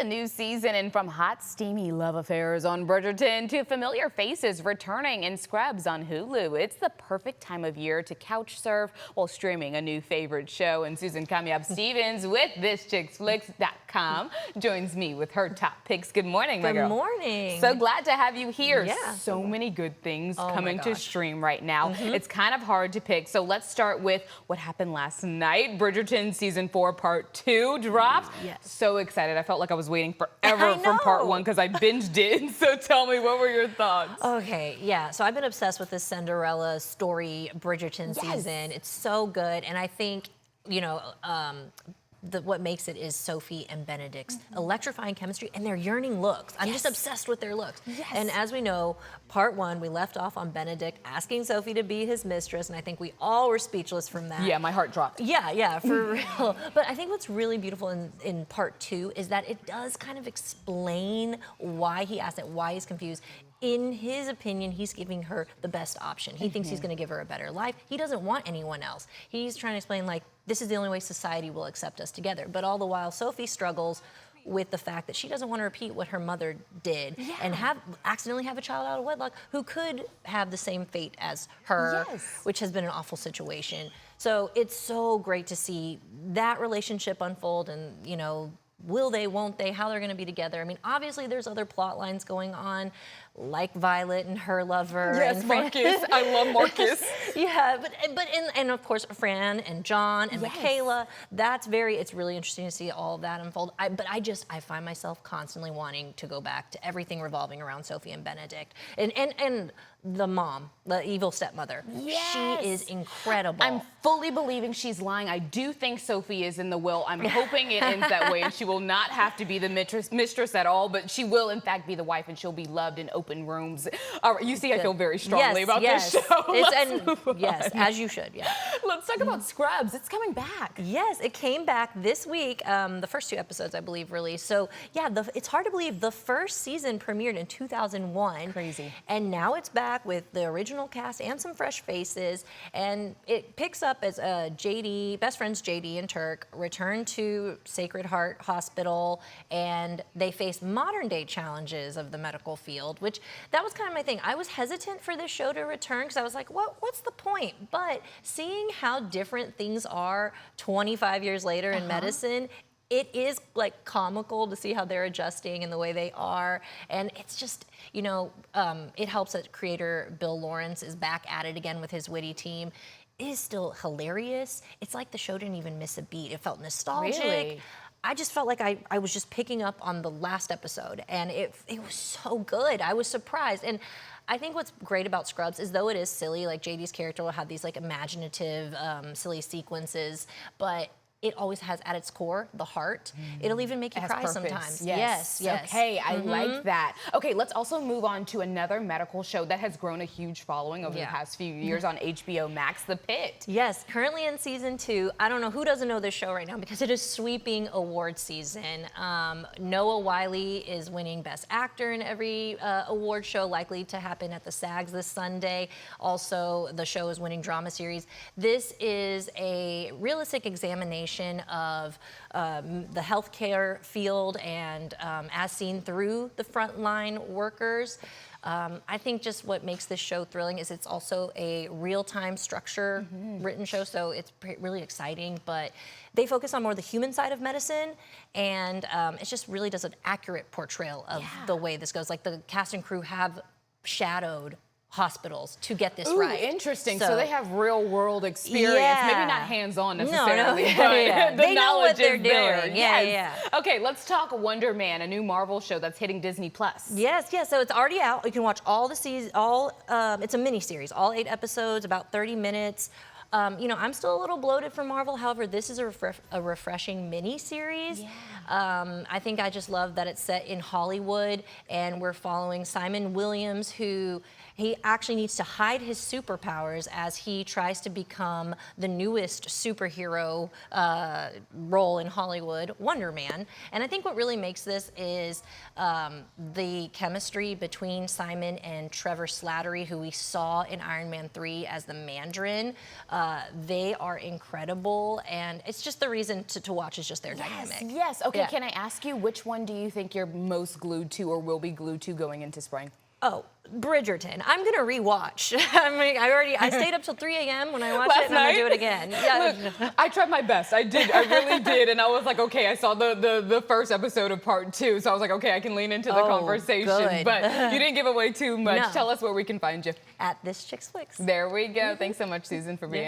a new season, and from hot, steamy love affairs on Bridgerton to familiar faces returning in Scrubs on Hulu, it's the perfect time of year to couch surf while streaming a new favorite show. And Susan Kamyab Stephens with ThisChixFlix.com joins me with her top picks. Good morning, my girl. Good morning. So glad to have you here. Yeah. So many good things Oh coming to stream right now. It's kind of hard to pick. So let's start with what happened last night. Bridgerton Season 4 Part 2 dropped. Yes. So excited. I felt like I was waiting forever from Part 1 because I binged it. So tell me, what were your thoughts? Okay, yeah. So I've been obsessed with this Cinderella story Bridgerton season. It's so good. And I think, you know, what makes it is Sophie and Benedict's electrifying chemistry and their yearning looks. I'm just obsessed with their looks. And as we know, Part 1, we left off on Benedict asking Sophie to be his mistress, and I think we all were speechless from that. Yeah, my heart dropped. Yeah, for real. But I think what's really beautiful in Part 2 is that it does kind of explain why he asked it, why he's confused. In his opinion, he's giving her the best option. He thinks he's going to give her a better life. He doesn't want anyone else. He's trying to explain, like, this is the only way society will accept us together. But all the while, Sophie struggles with the fact that she doesn't want to repeat what her mother did and accidentally have a child out of wedlock who could have the same fate as her, which has been an awful situation. So it's so great to see that relationship unfold and, you know, will they, won't they, how they're going to be together. I mean, obviously there's other plot lines going on, like Violet and her lover. Yes, and Marcus. I love Marcus. Yeah, and of course Fran and John and Michaela. It's really interesting to see all of that unfold. But I find myself constantly wanting to go back to everything revolving around Sophie and Benedict and the mom, the evil stepmother. She is incredible. I'm fully believing she's lying. I do think Sophie is in the will. I'm hoping it ends that way and she will not have to be the mistress at all, but she will in fact be the wife and she'll be loved in open rooms. All right, you see, I feel very strongly about this show. As you should, Let's talk about Scrubs. It's coming back. Yes, it came back this week. The first 2 episodes, I believe, released. So yeah, it's hard to believe the first season premiered in 2001. Crazy. And now it's back with the original cast and some fresh faces. And it picks up as best friends JD and Turk return to Sacred Heart Hospital, and they face modern day challenges of the medical field, which that was kind of my thing. I was hesitant for this show to return because I was like, what's the point? But seeing how different things are 25 years later in medicine, it is like comical to see how they're adjusting and the way they are. And it's just, you know, it helps that creator Bill Lawrence is back at it again with his witty team. It is still hilarious. It's like the show didn't even miss a beat. It felt nostalgic. Really? I just felt like I was just picking up on the last episode, and it was so good. I was surprised. And I think what's great about Scrubs is, though it is silly, like JD's character will have these like imaginative, silly sequences, but it always has at its core the heart. It'll even make you cry sometimes. Yes. Okay, I like that. Okay, let's also move on to another medical show that has grown a huge following over the past few years on HBO Max, The Pitt. Yes, currently in season 2. I don't know who doesn't know this show right now because it is sweeping award season. Noah Wyle is winning Best Actor in every award show, likely to happen at the SAGs this Sunday. Also, the show is winning Drama Series. This is a realistic examination of the healthcare field and as seen through the frontline workers. I think just what makes this show thrilling is it's also a real-time structure written show, so it's really exciting, but they focus on more the human side of medicine, and it just really does an accurate portrayal of the way this goes. Like, the cast and crew have shadowed hospitals to get this right. Interesting. So they have real world experience, maybe not hands-on necessarily, but the they know knowledge what they're is there. doing. Okay, let's talk Wonder Man, a new Marvel show that's hitting Disney Plus. Yes, so it's already out. You can watch all the seasons, it's a mini series, all 8 episodes, about 30 minutes. You know, I'm still a little bloated for Marvel. However, this is a refreshing mini series. I think I just love that it's set in Hollywood, and we're following Simon Williams, who he actually needs to hide his superpowers as he tries to become the newest superhero role in Hollywood, Wonder Man. And I think what really makes this is the chemistry between Simon and Trevor Slattery, who we saw in Iron Man 3 as the Mandarin. They are incredible, and it's just the reason to watch is just their dynamic. Yes. Okay, Yeah. can I ask you, which one do you think you're most glued to or will be glued to going into spring? Oh, Bridgerton. I'm gonna rewatch. I mean, I stayed up till 3 a.m. when I watched Last it, and I'm night? gonna do it again. Yeah. Look, I tried my best. I did. I really did. And I was like, okay, I saw the first episode of part 2. So I was like, okay, I can lean into the conversation. Good. But you didn't give away too much. No. Tell us where we can find you. At This Chix Flix. There we go. Thanks so much, Susan, for being